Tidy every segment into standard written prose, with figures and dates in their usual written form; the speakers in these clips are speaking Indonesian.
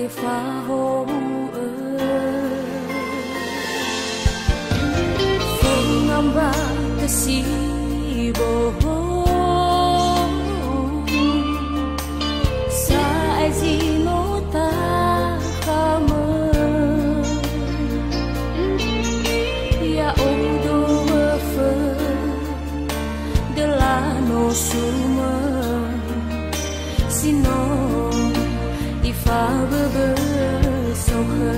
te whahou Whangamba te siboho Sa ai zino ta kama Ya odo wafa Delano suma Sino Ifa bebersohe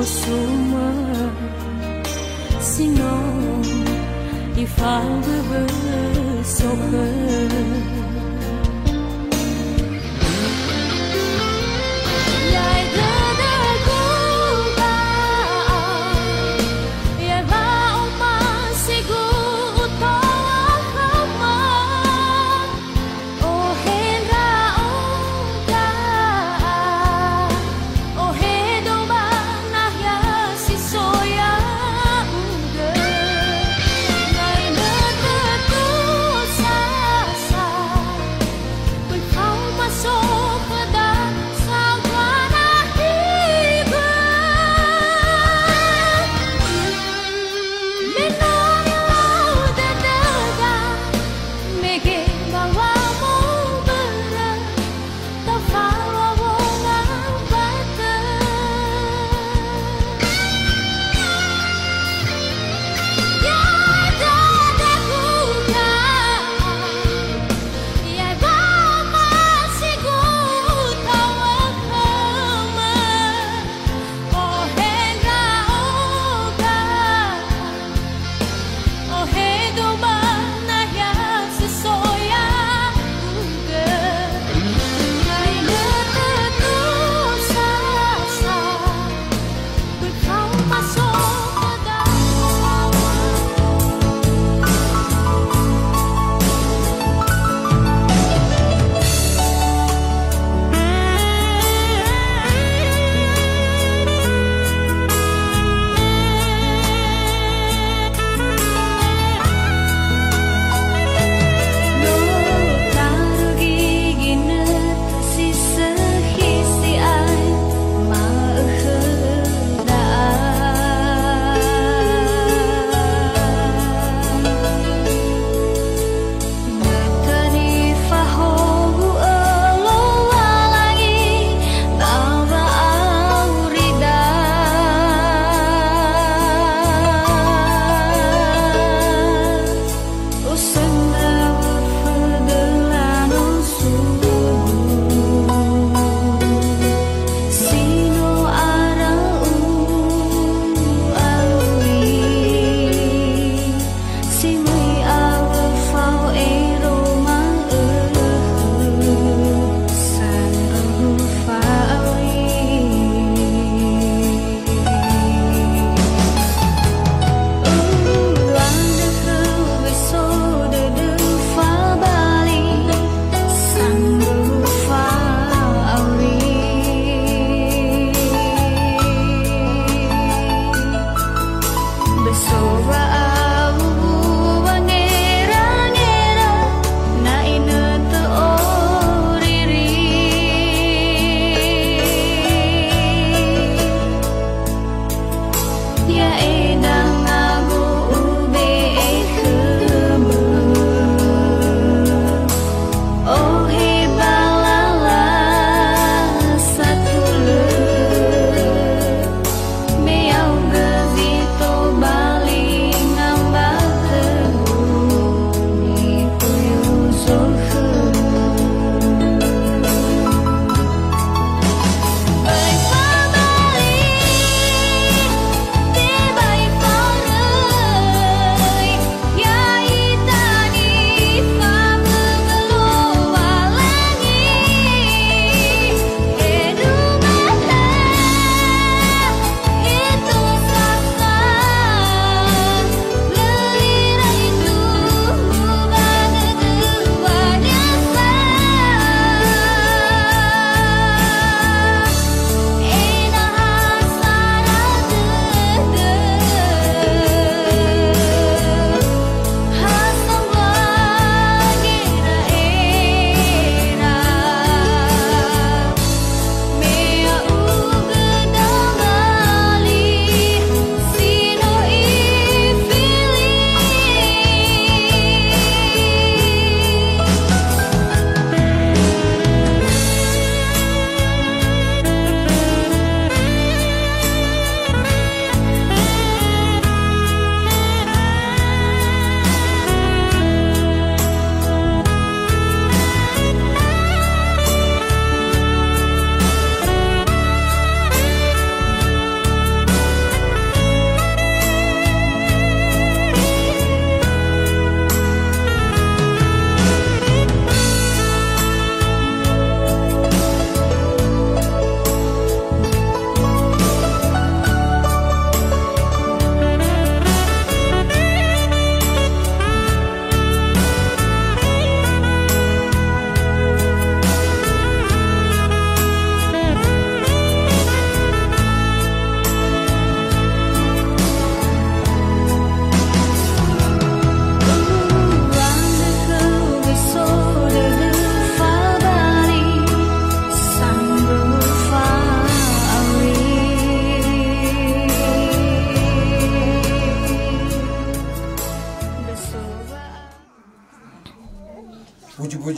Suma sino ifal bebersohe Sa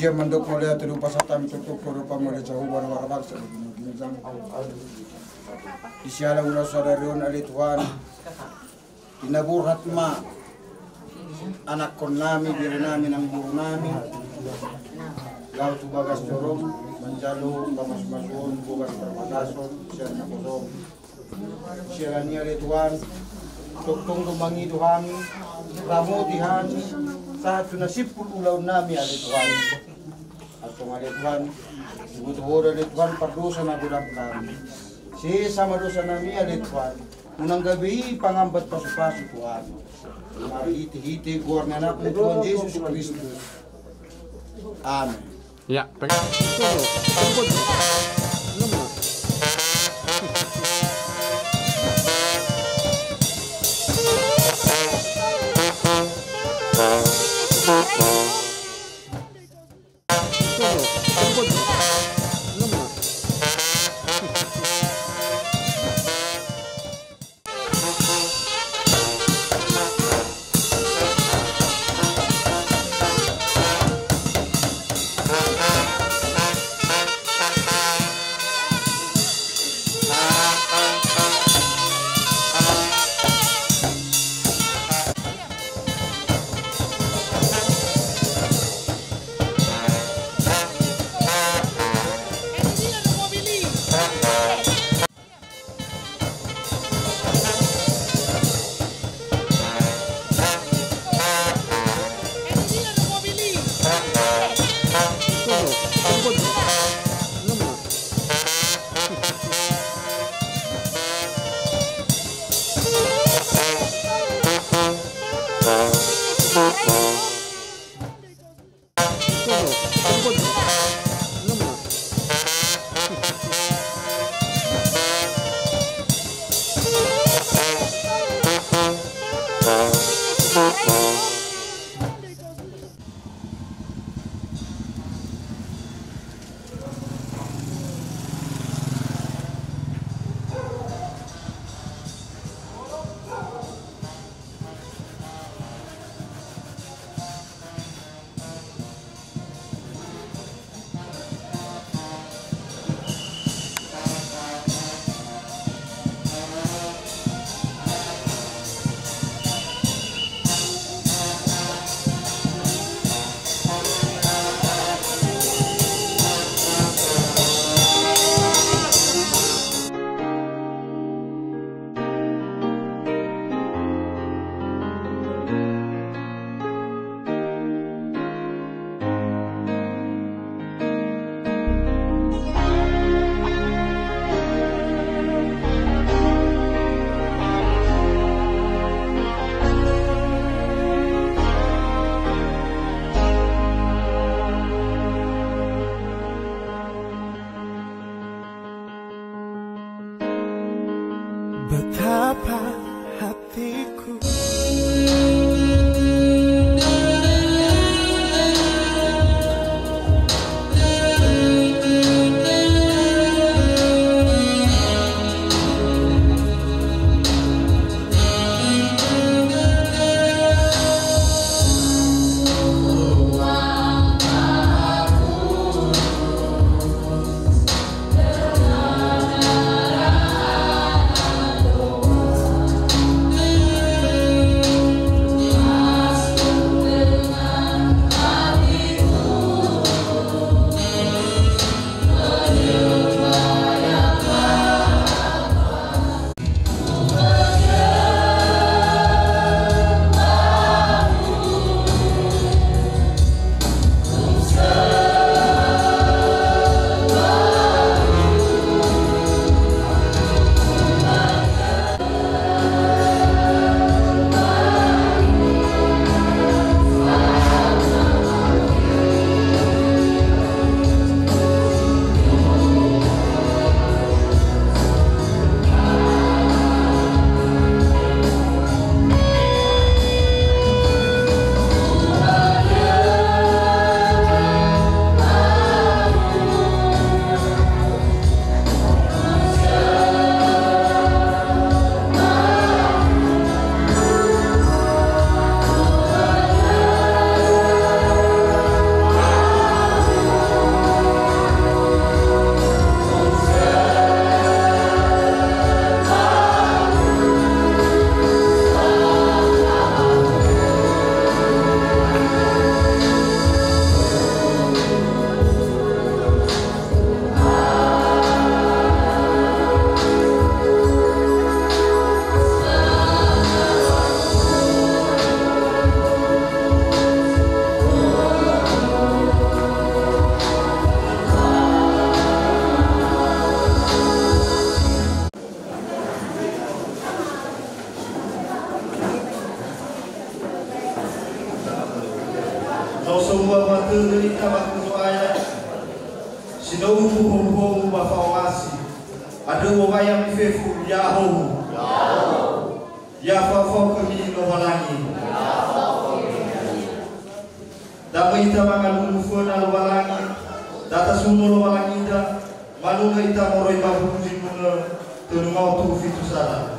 dia mandok mulai tu lupa satam tutup rupa mulai jauh warna warna bangsa. Isiala ulah saudarion ali Tuhan. Tinabur hatma anak kon nami diri nami nang buru nami. Lau tu bagas jorong menjalo pamas-masun bugas permatason siya na kosong. Siya ni ali Tuhan. Tuktong tumangi Tuhan. Ramo tihani. Saat nasipul ulaw nami ali Tuhan. At kung ali Tuhan. Ibutuhod ali Tuhan pardosa na budak kami. Si sama dosa nami ali Tuhan. Unang gabi pangambat pasupasi Tuhan. Marihiti-hiti guar na anak ng Tuhan Jesus Kristus. Amen. Ya, pegang. Betapa hatiku ho ba fawasi. Ada wayang fefu ya ho. Ya fa kami no walangi. Dama ita mangalulu fona walangi. Data suno walangi da. Malunga ita moroi babu jinuna tunu mau tu fitu sara.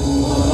Oh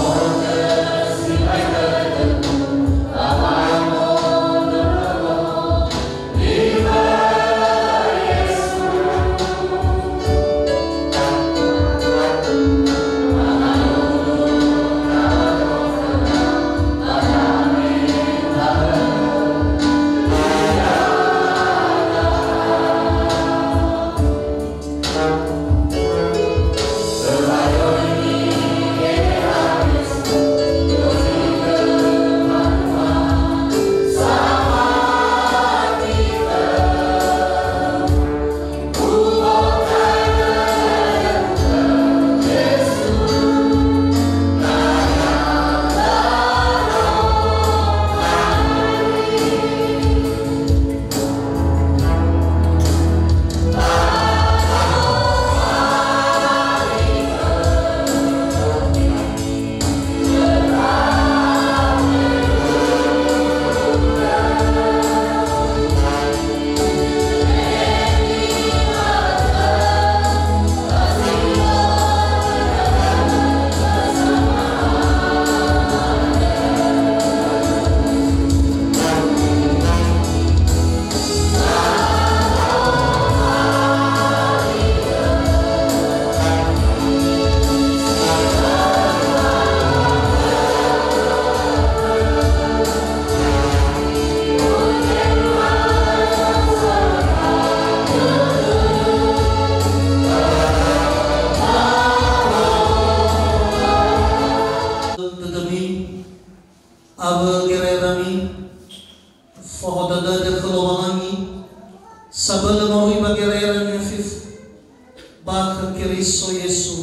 Keristo Yesu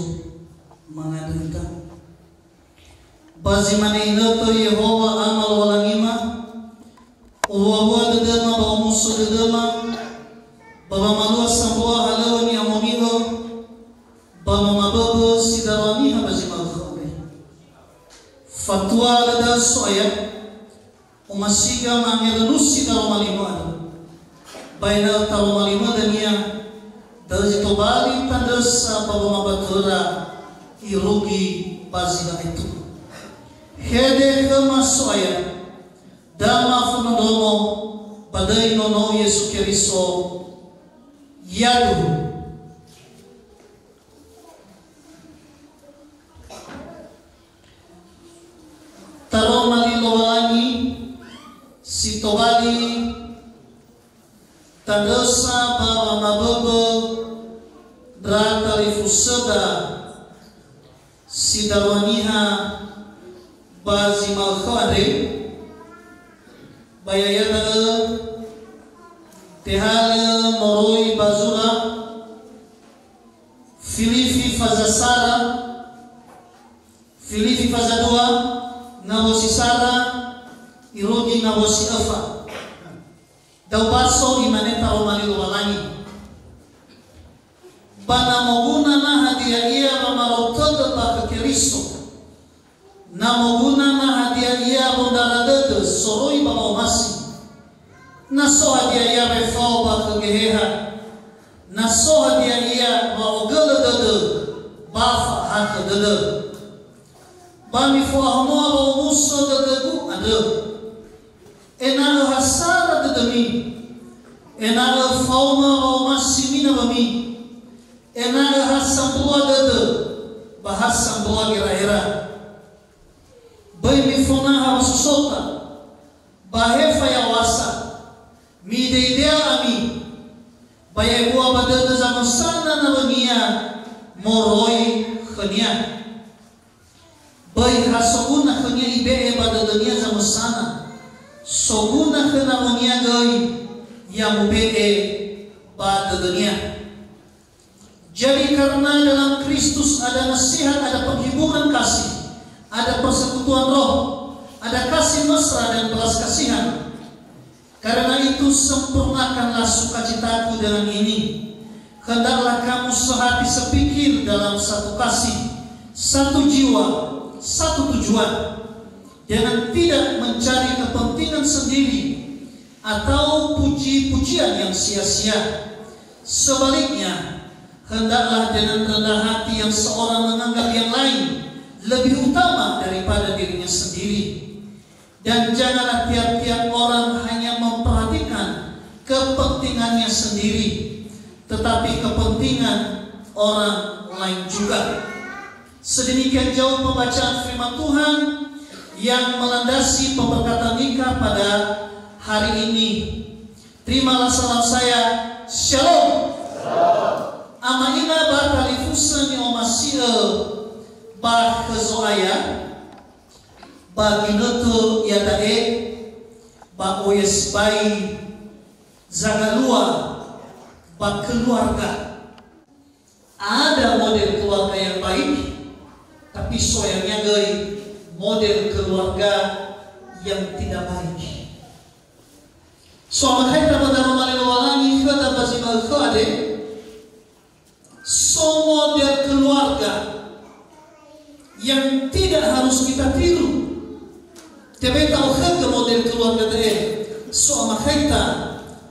mengadakan. Bazi mana to Yehova amal walangima, uwa dedema ba musuh dedema, baba malua sambua halau ni amonigo, baba mabobo sidarani habazi malkhabe. Fatwa lada soya, umasiga mangelusi taromalima, baina taromalima dania, dari tobali tandasa baba mabatura irugi bazi itu. Hede kama soya dama funodomo badai nono Yesu Keristo yadu taro malilowangi sitobali tandosa bawa mabobo dratarifusoda sidarwaniha bazi malkhade bayayada tehale moroi bazura filifi fazasara filifi fazadua nabosi sara irogi nabosi afa daubaso imane taromali walangi bana moguna na hadiah ia mamarotod ba Keristo namoguna na hadiah ia bondaradede soroi baba masi naso hadiah ia befau ba kegeheha naso hadiah ia ba ogeledede bafa hakedede bami fo ahmoa ba muso dedebu ade enalo hasara dedemi enalo fauma ba masi mina bami enalo hasambua dede bahasambua gira-gira bai mifona harus sota bahefa ya wasa mi deidea ami baye gua badada zaman sana na bania moroi khania bai hasoguna khania ibe badada nia zaman sana soguna khana bania gai yang be badada nia. Jadi karena dalam Kristus ada nasihat, ada penghiburan kasih, ada persekutuan roh, ada kasih mesra dan belas kasihan. Karena itu sempurnakanlah sukacitaku dengan ini. Hendaklah kamu sehati sepikir dalam satu kasih, satu jiwa, satu tujuan. Jangan tidak mencari kepentingan sendiri atau puji-pujian yang sia-sia. Sebaliknya, hendaklah dengan rendah hati yang seorang menganggap yang lain lebih utama daripada dirinya sendiri. Dan janganlah tiap-tiap orang hanya memperhatikan kepentingannya sendiri, tetapi kepentingan orang lain juga. Sedemikian jauh pembacaan firman Tuhan yang melandasi pemberkatan nikah pada hari ini. Terimalah salam saya. Shalom. Ama ina ba kalifusan ni omasia ba kezoaya ba ginoto yadae ba oyes bai zagalua ba keluarga. Ada model keluarga yang baik, tapi sayangnya gay model keluarga yang tidak baik. Suami kita pada memalaiwalangi kata basimal kade. So model keluarga yang tidak harus kita tiru. Tapi tahu ke model keluarga tadi. So makita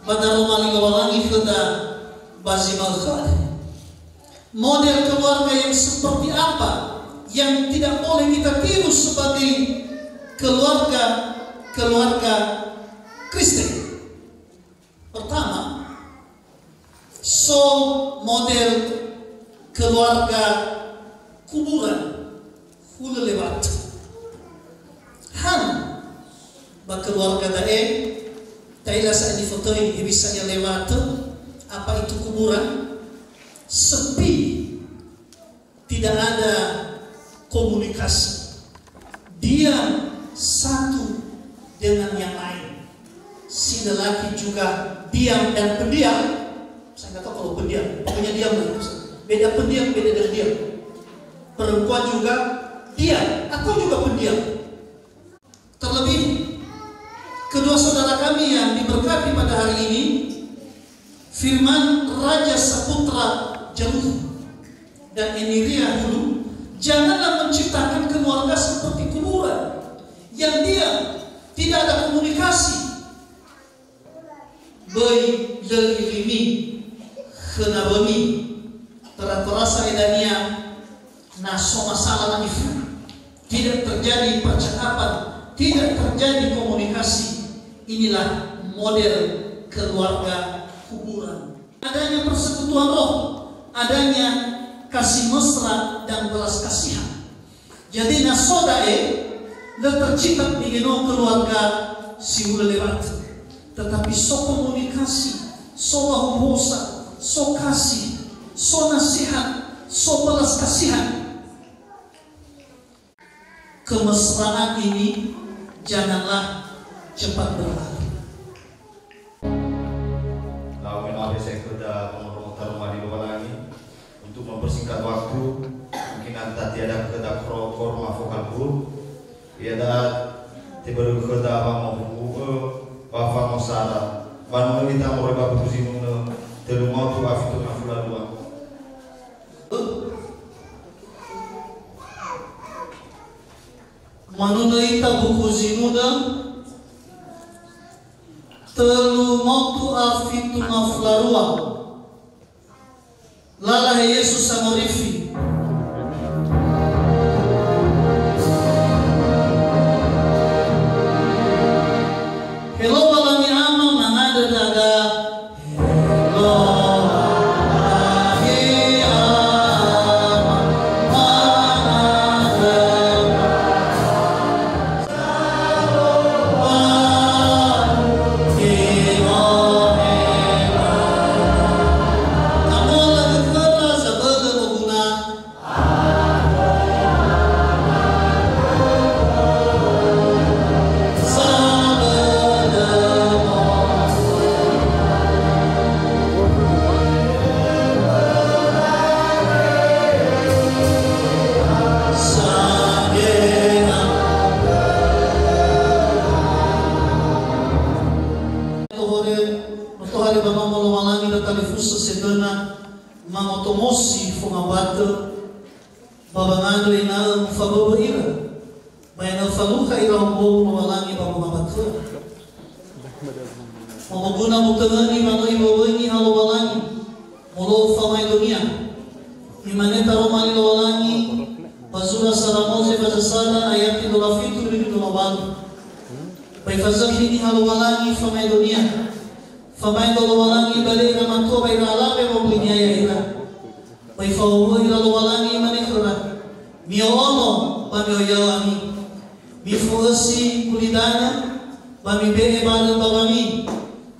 pada romali walangi kita basimal khade. Model keluarga yang seperti apa yang tidak boleh kita tiru sebagai keluarga Kristen. Pertama, so model keluarga kuburan hulu lewat han ba keluarga dae taila sa di foto ini bisa yang lewat apa itu kuburan sepi, tidak ada komunikasi, diam satu dengan yang lain. Si lelaki juga diam dan pendiam. Saya nggak tahu kalau pendiam, pokoknya diam lah. beda pendiam, beda dari diam. Perempuan juga diam atau juga pendiam. Terlebih kedua saudara kami yang diberkati pada hari ini, firman Raja Saputra Jeruh dan Emilia dulu, janganlah menciptakan keluarga seperti kuburan yang diam, tidak ada komunikasi. Bayi lelilimi kenabami terasa edania naso masalah itu, tidak terjadi percakapan, tidak terjadi komunikasi. Inilah model keluarga kuburan. Adanya persekutuan roh, adanya kasih mesra dan belas kasihan. Jadi nasodae tercipta di keluarga si lewat, tetapi so komunikasi, so lahubosa, so kasih, so nasihat, so belas kasihan. Kemesraan ini janganlah cepat berlalu. Lawan ada saya kepada pengorban rumah di luar lagi untuk mempersingkat waktu. Mungkin anda tiada kepada korma vokal guru, tiada tiba kepada abang mau bapak mau sada, banu kita mau bapak pusi mau terus mau tu afitu nafulah luang. Manunai tabuku zinuda telu mautu afitu maflarua lala Yesus samorifi hello balami ama mangada daga hello babangado ina fabobo ira bayna faluka ira mo mawalangi babumabatwa mamaguna mutangani mano ibawani halawalangi molo famay dunia imaneta romani lawalangi bazura saramoze bazasara ayati dolafitu lini dolawalu bay fazakini halawalangi famay dunia famay dolawalangi bali ramanto bay ralabe moblinya ya ira bay fawo ira lawalangi manekra miono pamioyawami mifuasi kulidana bami bege bala babami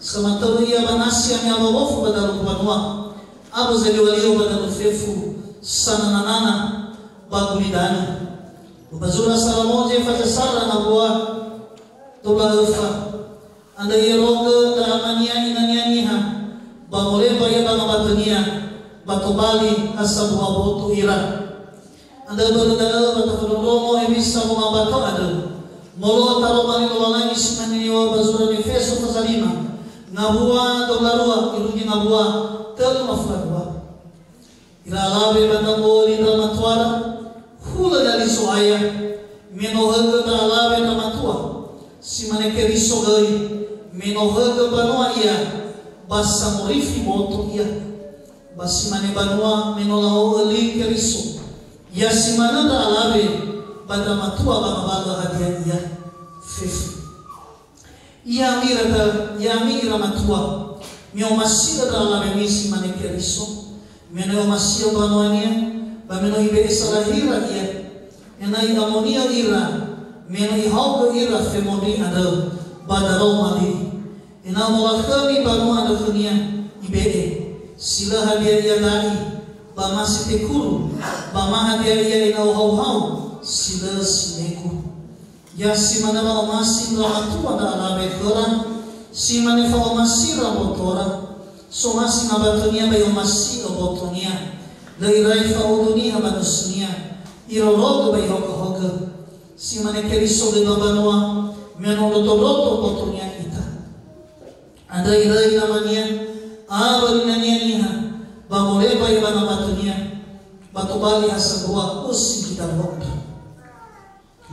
samantalo ia manasi anya babofu badalu banua abu zali walio badalu fefu sananana bagulidana ubazura salamoje fajasara na bua tola ufa anda yeroga daramania inanianiha bamoreba ya bamabatania batobali asabu abotu ira anda berdala batakodomo ebisa mengabato ada molo taromani lolangi simaniwa bazura di feso fazalima ngabua dolarua iruji ngabua telu mafladwa iralabe batamboli damatwara hula dari soaya menohaga dalabe damatua simaneke risogai menohaga banua ia basa morifi moto ia basimane banua menolao eli keriso ya simana da alabe pada matua bamabaga hadiah ia fefu ia mira matua mio masira da alabe misi maneke riso meno masio banuania ba meno ibe salahira ia enai amonia ira meno ihauga ira femoni ada badaro mali ena molakami banua da dunia ibe sila hadiah ia dai ba masih tekuru ba hadiah ia ina hau sila sineku ya simana ba masih lamatua da alabe kora simane fa masih rabotora so masih ngabatunia ba masih obotonia Leirai fauduni hamanusnia irorogo bai hoga si mane keriso de babanua menolotoloto potunya kita. Ada irai namanya abalinania niha bamole bai banamatunya batu bali hasabua usi kita roka.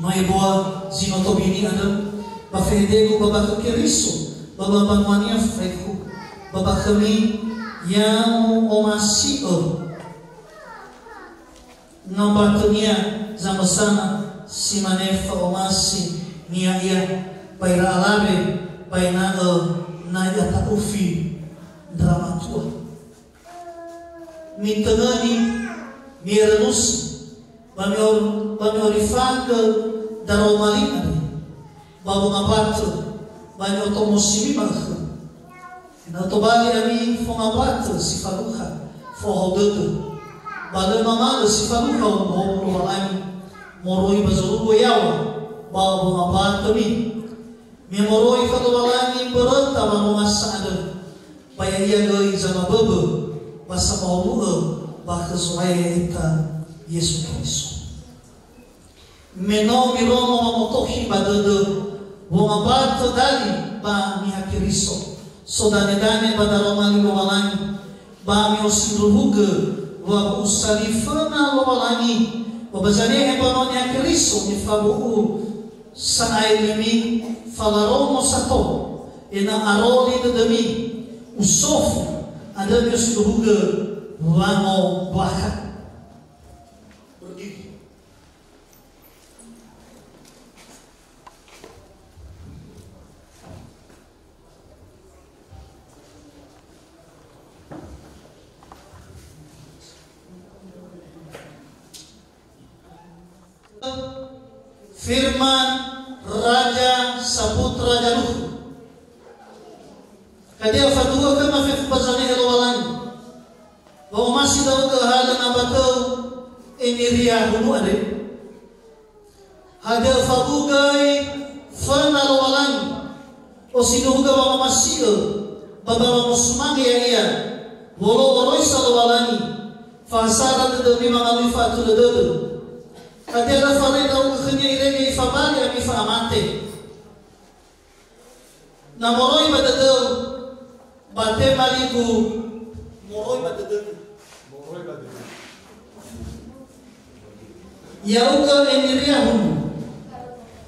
Mai boa zinotobini ada bafedego babaka keriso bababanwania freku babakami yang omasio nambatunya sama sana si manefa omasi nia ia paira alabe paina na ya taufi drama tua mitangani miranus bamior ifanga daromalina babu ngapatu banyo tomosimi makha na tobali ami fongapatu si faluha fohododo Bagai mama si faluha mo malami moroi bazuru yawa babu ngapat kami memoroi fatu balani berenta manumasa ada paya ia goi zama bebe basa mau bahkan supaya kita Yesus Kristus menau miromo mamotohi badede bunga batu dali ba miha Kristo sodane dane badaromali malani ba mi osinduruga wa usalifana lobalani wabazane ebononya Kristo ni fabu sa ailimi falaromo sato ena aroli dedemi usofu ada yosinduruga wano bahat firman Raja Saputra Jaluh kadia fatua kama fefu bazane elowalani bahwa masih tahu ke hal yang batau emiria hulu ade hada fabugai fana elowalani osiduga bahwa masih baba musmangi ya iya bolo oroi salowalani fasara de mangalui fatu de Kadang falei tahu kekenya irene ifabali ami faamate. Na moroi badadeu bate maliku moroi badadeu. Yauka eniriahum.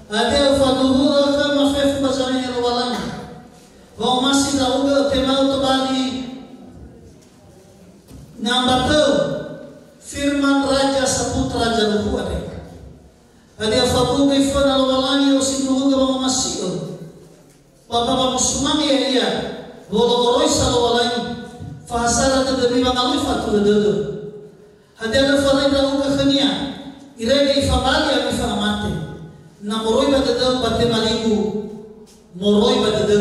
Ada faduhu kama fefu bazane elwalan. Wao masih tahu temau tebali nambateu firman Raja Saputra Jaluh ada. Ada fabuga ifana lawalani usinuga wa masio baba musmani ya iya bolo roisa lawalani fahasara tadabi mangalu fatu dedo ada falenda uga khania irege ifamali ya ifamate na moroi badada bate maliku moroi badada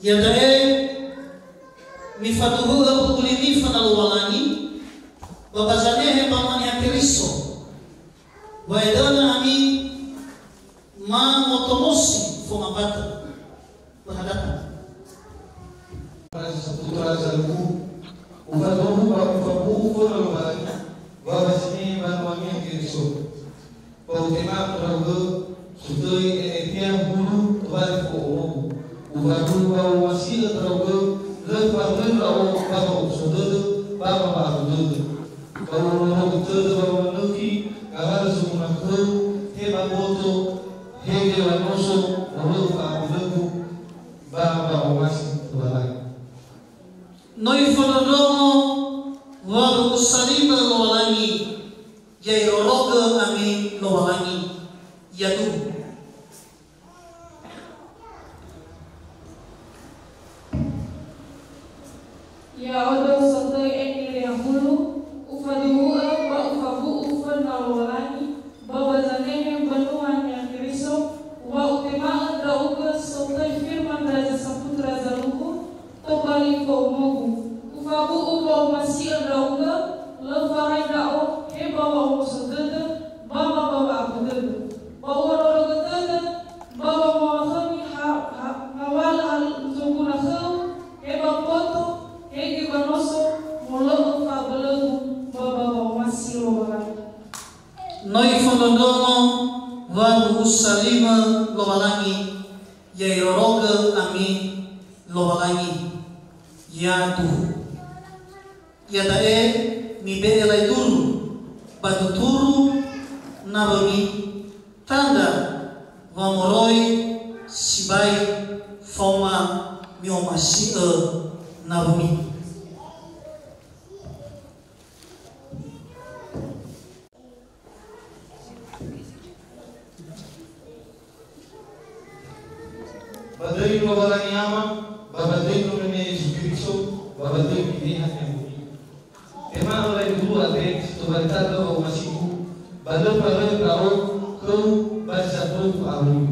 ya dae mi fatuhu ulini fana lawalani babazane he paman ya Kristo waedana ami ma motomosi fomabata bahadata Raja Saputra Jaluh ufadomu ba ufabu ufalobani babasini banwami ya Kristo pautema trago sutoi enetia hulu tobali ko omu ufadu ba wasila trago lepa lepa baba usododo baba barudodo Bawa betul bawa nuki, kalau semua kau heba boto, hege wanoso, bawa kamu bawa masih tualang. Noi fonodomo waru salima lowalangi, jai oroga ami lowalangi, yadu. Ya Allah sotai enil yang hulu ufaduhu wa ufabu ufan nawalani babazane banuan yang Kristo wa utema drauga sotai firman Raja Saputra Jaluh tobali ko mogu ufabu uba masih drauga levarai dao he bawa musudada baba abudada bawa rorogadada baba mawahami hawal hal zuguna khau he bapoto he Londono Wabu Salima Lowalangi Yairoroga Ami Lowalangi Ya Tuhu Ya Dae Mibe Elai Dulu Batu Turu Naromi Tanda Wamoroi Sibai Foma Miomasi Naromi Badai Lowalangi Ama, babadai Lumene Yesus Kristo, babadai pilihan yang bumi. Tema oleh dulu ate sebentar lo masiku, badai pada kau kau baca tu awal.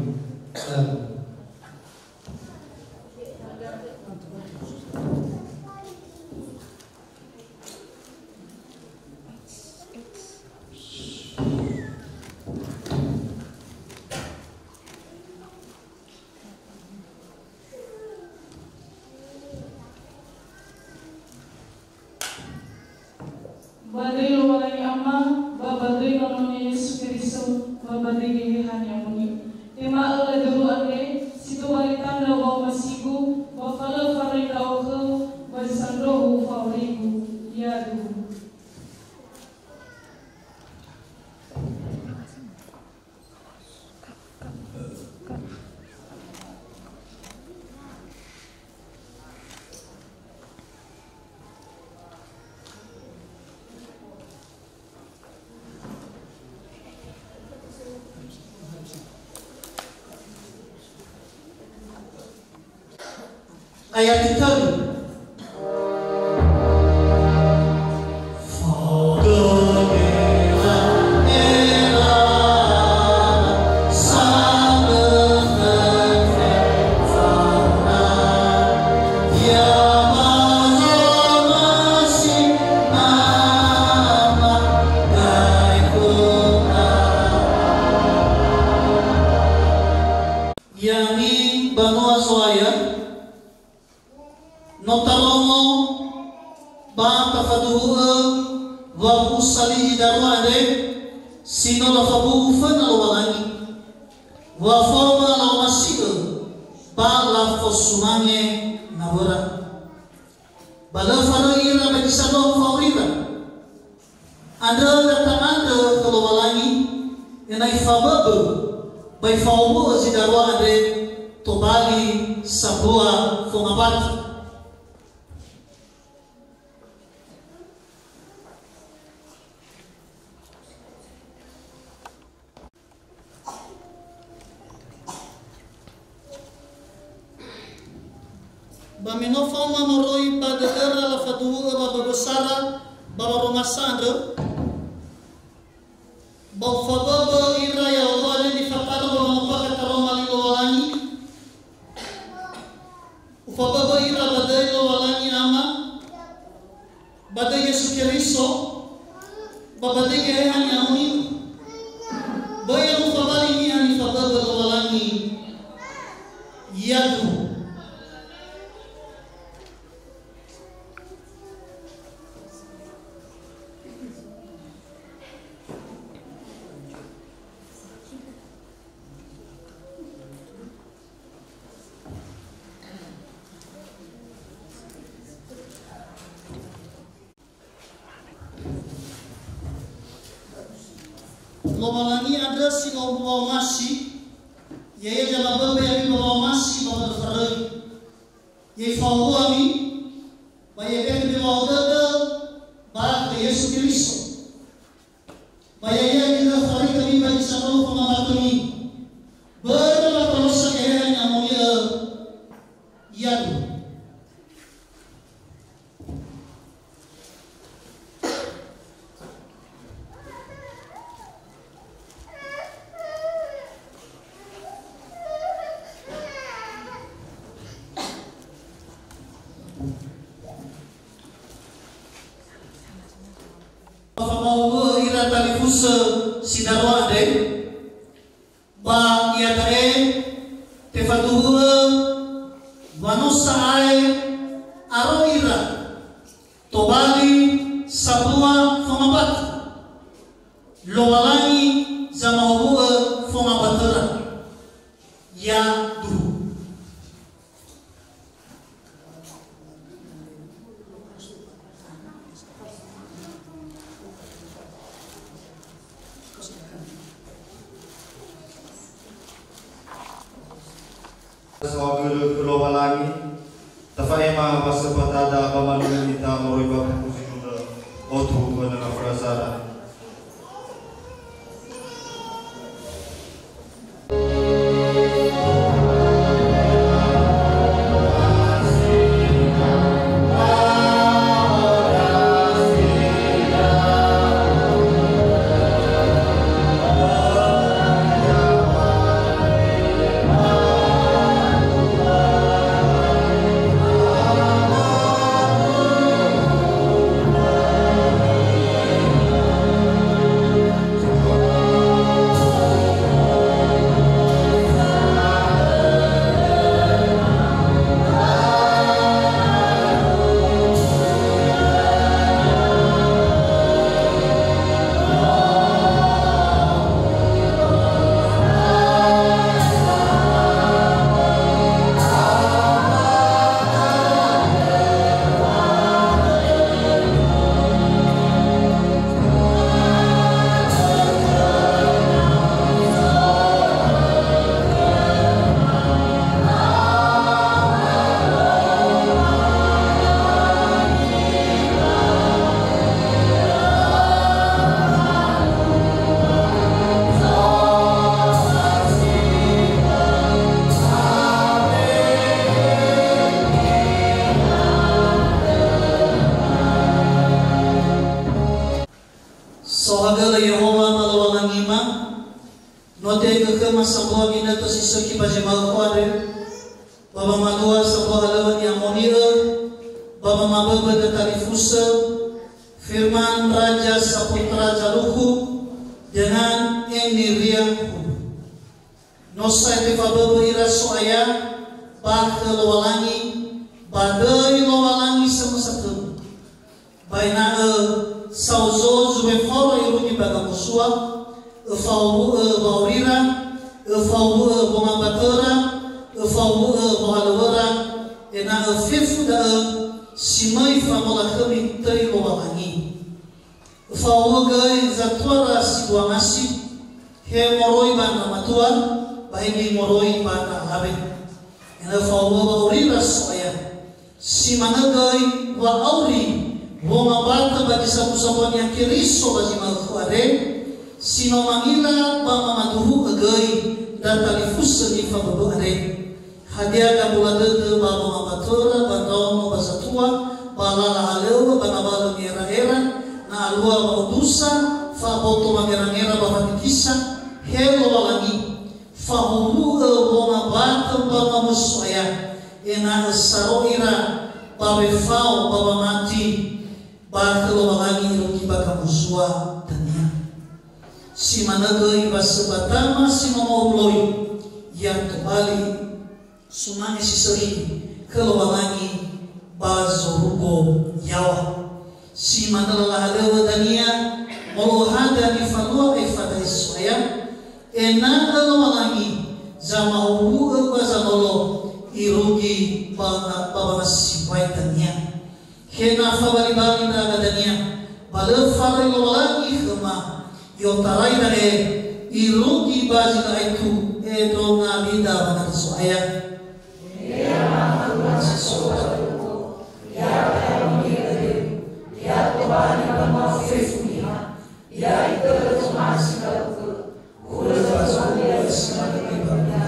Badai Lowalangi Ama, babadai namanya Yesus Kristus, babadai pilihan yang bumi. Tema oleh dulu ade, situ waritan lawa masiku, wafala farida oke, basandrohu fauriku, ya du. Ayat itu Yani Banua Soaya Notaromo ba tafaduhu wa usali darwade sino la fabu fana Lowalangi wa forma la masigo ba la fosumange nabora bala fana ira bakisano favorita ada anda ke Lowalangi enai fababu bai fawu zidarwade tobali sabua fongabat. Bamino fama moroi pada era la fatu baba besara baba rumah sandro bau fababa ira ya Allah di fakar baba pakai karomali Lowalangi ufababa ira badai Lowalangi ama badai Yesus Kristo baba dege hanya uni bayar ufabali ni ani fababa Lowalangi yadu. Lowalangi ada si bawa masih, yaya jalan bawa yang bawa masih bawa terfarai, yaya fawu kami, bayar yang bawa ada, bawa Yesus Kristus, bayar yang kita farai kami bagi satu pengamat kami, berapa terus sekalian yang mulia, ya. Mau ira tali fusa sidarwa de ba ia tae te fatuhu wanusa ai aro ira tobali sabua famabat Lowalangi za Kelowalangi tafaema pasapatada pamanun kita moriba pusitunda otu kana frasara Sohagala Yehova malawalang ima note kekema sebuah bina to sisaki pajemal kuade baba madua sebuah halawan yang monira baba mababa de tarifusa firman Raja Saputra Jaluhu dengan eniriahu nosa ete fababa ira soaya bah lawalangi badai lawalangi semusatu baina sauzo zube foro iruni baga musua fau baurira fau bongabatera fau bohalawara ena fefu da simai famola kami tei lowalangi fau gai zatwara sigwa masi he moroi bana matua baigi moroi bana habe ena fau baurira soya simana gai wa auri Wong abata bagi sapu-sapuan yang kiriso bagi malkuare sino mangila bama maduhu agai dan talifus seni fababu are hadia kabulade de bama mabatora bandau mabasatua balala halewa banabala era na alua baudusa fa boto mangera bahatikisa helo walangi fa hulu wong abata bama muswaya ena saroira babe fao baba mati bakal lagi rugi baka muswa tanya si managai basebatama si mamobloi yang kembali sumani si seri kalau lagi bazorugo yawa si manala halewa tania mau hada di falua ifada iswaya ena kalau lagi zama ubu bazanolo irugi baba si tanya Kena fabali-bali na kadanya bala fabali lagi kema yo tarai na irugi bazi na itu do na vida na soaya ya ya tobani na fefunia ya itu masih kalau udah masuk ya semua ibadahnya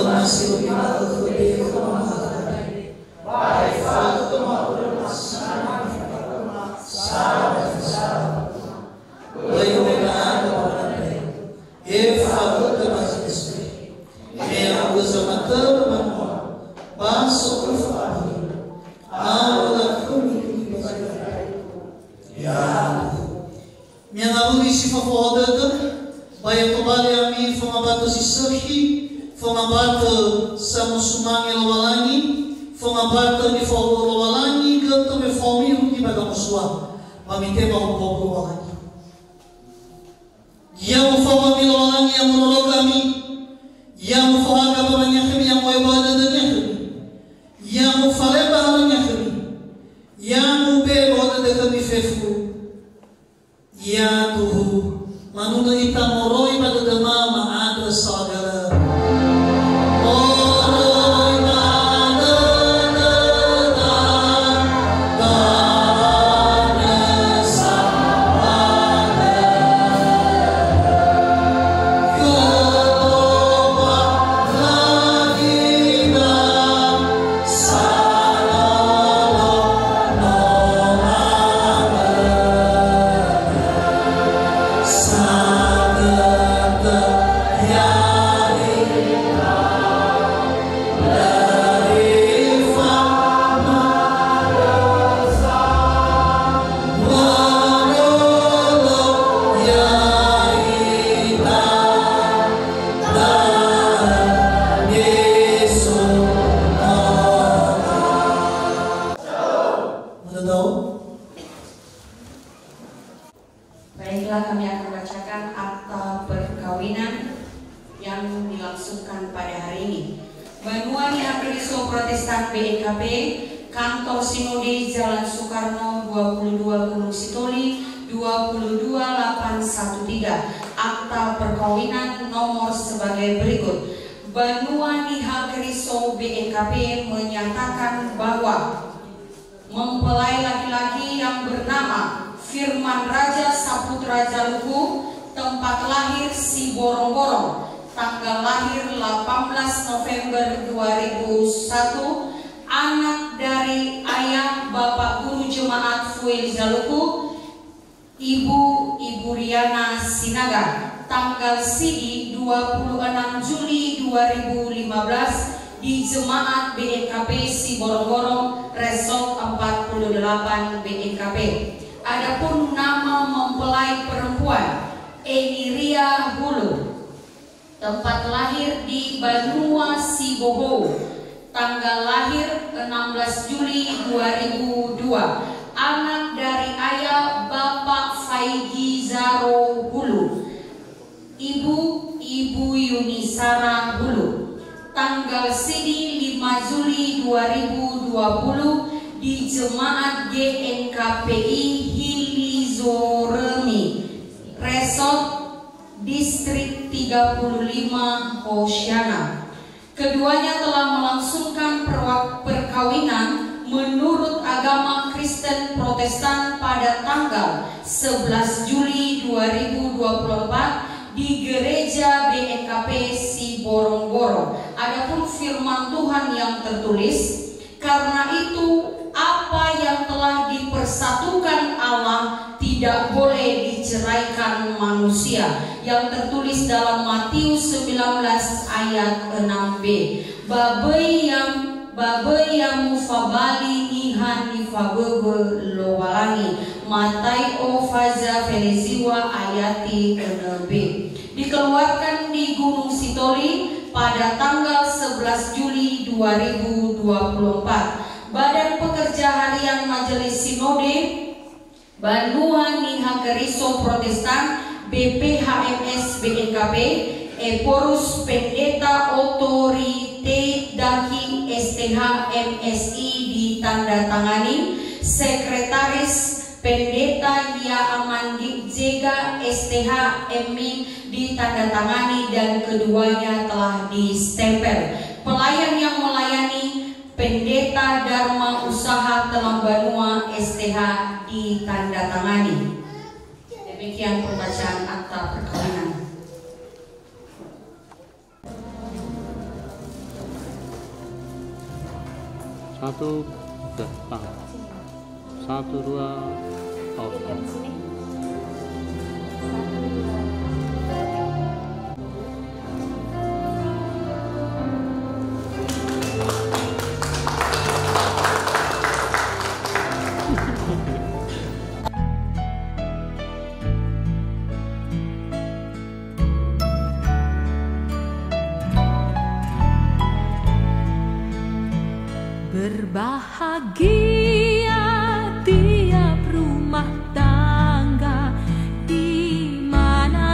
masih lima lebih Pai fato mauro masana sabe leio legado e fato de mas e a usa matando mano passo por favor aula comigo ya minha nauli se fofoda vai tomar a mim foi uma bato se sorri foi uma bato samusumang elawalangi Fomabata ni fawuro walangi gato me fomiru ni baga muswa mamite ba ko walangi yang fawa mi walangi yang monologami yang fawaga ba nyakhi yang moibada de nyakhi yang fareba ha nyakhi yang ube boda de kami fefu ya tuhu manuna ita moroi pada dama ma ada sagala oh Baiklah, kami akan bacakan akta perkawinan yang dilangsungkan pada hari ini. Banua Nihakeriso Protestan BNKP, Kantor Sinode Jalan Soekarno 22 Gunung Sitoli 22813. Akta perkawinan nomor sebagai berikut. Banua Nihakeriso BNKP menyatakan bahwa mempelai laki-laki yang bernama Firman Raja Saputra Jaluku, tempat lahir Siborong-Borong, tanggal lahir 18 November 2001, anak dari ayah Bapak Guru Jemaat Fuil Jaluku, Ibu Riana Sinaga, tanggal Sidi 26 Juli 2015 di Jemaat BNKP Siborong-Borong, Resort 48 BNKP. Adapun nama mempelai perempuan Eni Ria Hulu, tempat lahir di Banua Siboho, tanggal lahir 16 Juli 2002, anak dari ayah Bapak Faigi Zaro Hulu, Ibu Yunisara Hulu, tanggal Sidi 5 Juli 2020 di Jemaat GNKPI Hilizoremi, Resort Distrik 35 Hosiana. Keduanya telah melangsungkan perkawinan menurut agama Kristen Protestan pada tanggal 11 Juli 2024 di Gereja BNKP Siborong-Borong. Adapun firman Tuhan yang tertulis, karena itu apa yang telah dipersatukan Allah tidak boleh diceraikan manusia, yang tertulis dalam Matius 19 ayat 6b. Babe yang mufabali nihan nifabebe lowalangi, Matai o faza feliziwa ayati 6b. Dikeluarkan di Gunung Sitoli pada tanggal 11 Juli 2024. Badan Pekerja Harian Majelis Sinode Banua Nihakeriso Protestan BPHMS BNKP Eporus Pendeta Otorite Daki STH MSI ditandatangani. Sekretaris Pendeta Ya Aman Jega STH MI ditandatangani dan keduanya telah distempel. Pelayan yang melayani Pendeta Dharma Usaha Telang Banua STH ditandatangani. Demikian pembacaan akta perkawinan. Satu, tangan. 1, 2, Berbahagia tiap rumah tangga di mana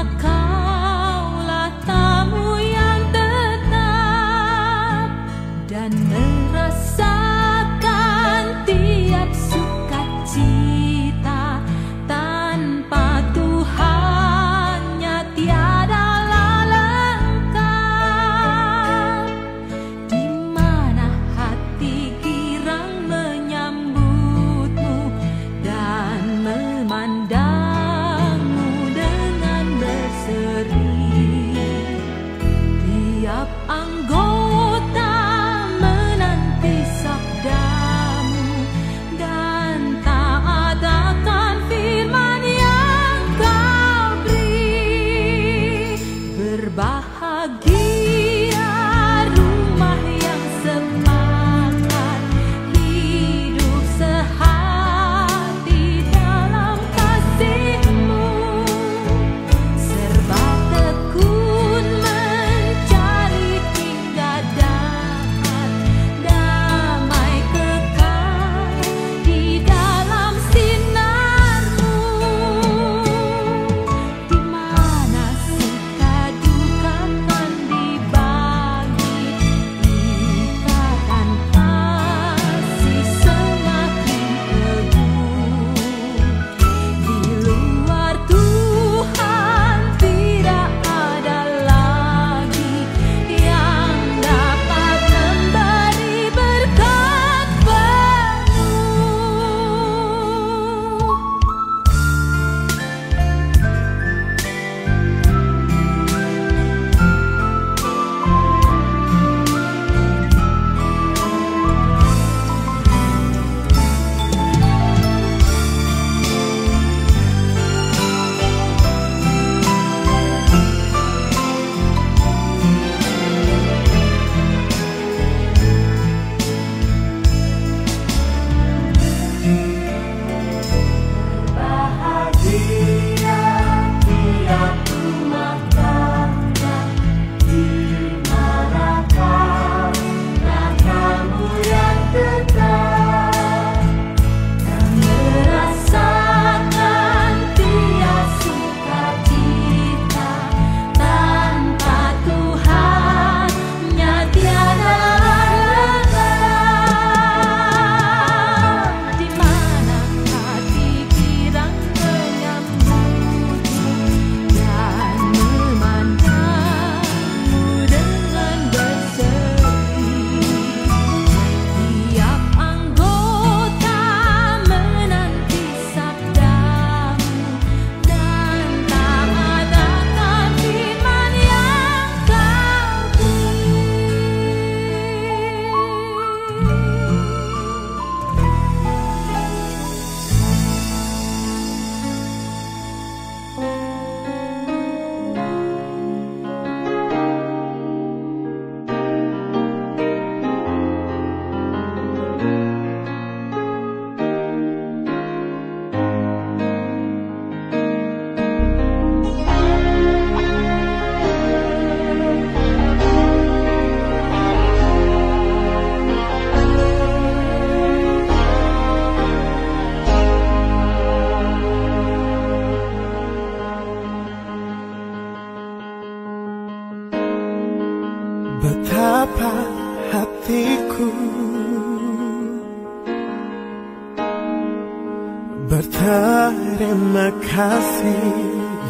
Terima kasih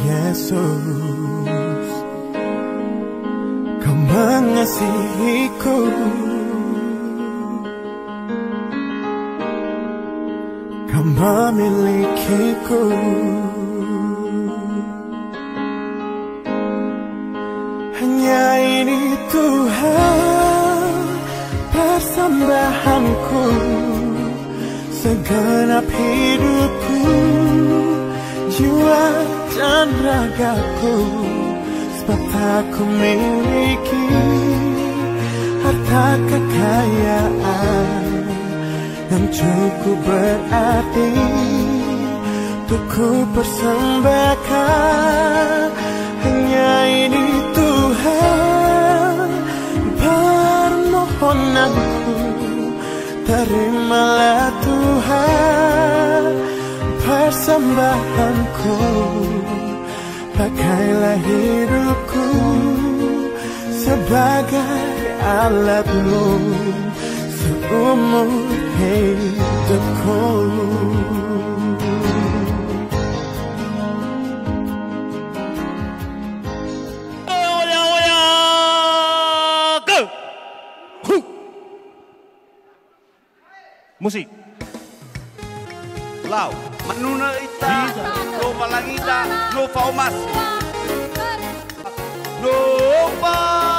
Yesus, Kau mengasihiku. Kau memilikiku. Hanya ini Tuhan persembahanku, segenap hidupku, jiwa dan ragaku. Sebab tak ku miliki harta kekayaan yang cukup berarti untuk ku persembahkan. Hanya ini Tuhan permohonanku, terimalah Tuhan persembahanku. Pakailah hidupku sebagai alatmu seumur hidupku. Musik Lau Manuna ita Nova langita Nova umas Nova